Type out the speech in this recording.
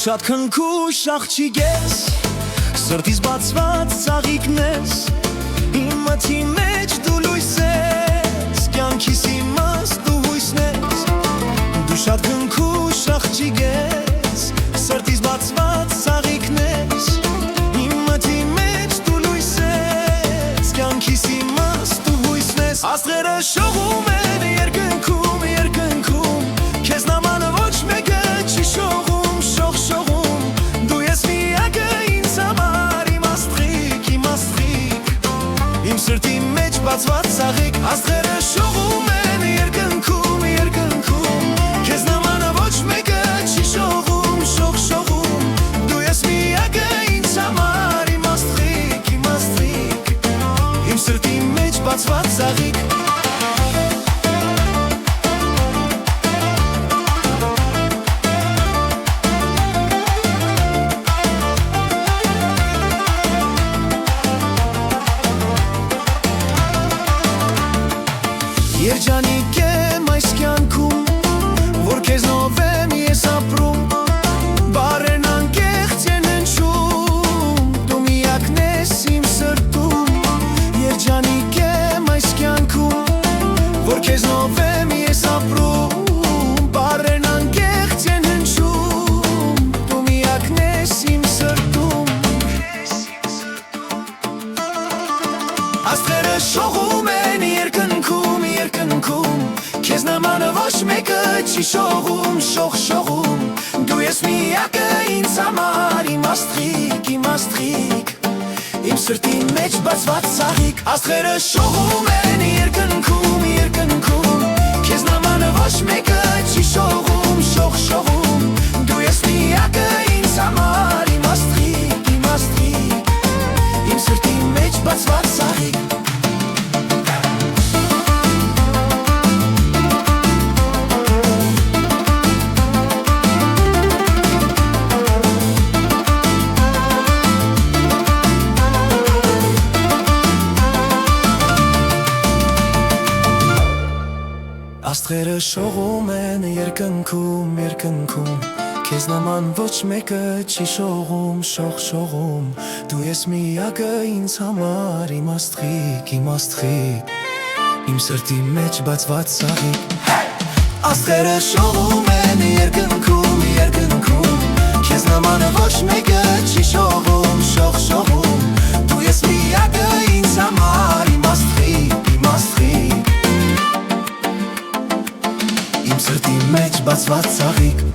շատ քնքուշ աղջիկ ես, սրտիս բացված ծաղիկն ես, իմ մտքի մեջ դու լույս ես, կյանքիս իմաստ դու հույսն ես, դու շատ քնքուշ աղջիկ ես, սրտիս բացված ծաղիկն ես, իմ մտքի մեջ դու լույս ես, կյանքիս իմաստ դու հույսն ես, աստղերը շողում են երկնքում, երկնքում, քեզ նման ոչ մեկը չի շողում, սրտի մեջ բացված ծաղիկ, աստղերը շողում են երկնքում, երկնքում, քեզ նմանը ոչ մեկը չի շողում, շողում, դու ես միակը ինձ համար, իմ աստղիկ, իմ սրտի մեջ բացված ծաղիկ։ Երջանիկ եմ այս կյանքում, որ քեզնով եմ ես ապրում, բառերն անկեղծ են հնչում, դու միակն ես իմ սրտում, երջանիկ եմ այս կյանքում, որ քեզնով եմ ես ապրում, բառերն անկեղծ են հնչում, դու միակն ես իմ սրտում, աստղերը շողում են երկնքում, երկնքում, քեզ նմանը ոչ մեկը չի շողում, շողում, դու ես միակը ինձ համար, իմ աստղիկ, իմ սրտի մեջ բացված ծաղիկ, աստղերը շողում են երկնքում, երկնքում, քեզ նմանը ոչ մեկը չի շողում, շողում, դու ես միակը ինձ համար, իմ աստղիկ, իմ սրտի մեջ բացված ծաղիկ։ Աստղերը շողում են երկնքում, երկնքում, քեզ նման ոչ մեկը չի շողում, շողում, դու ես միակը ինձ համար, իմ աստղիկ, իմ սրտի մեջ բացված ծաղիկ, աստղերը շողում են երկնքում, երկնքում, քեզ նման ոչ մեկը չի շողում, շողում, դու ես միակը ինձ համար, իմ աստղիկ, իմ սրտի մեջ բացված ծաղիկ։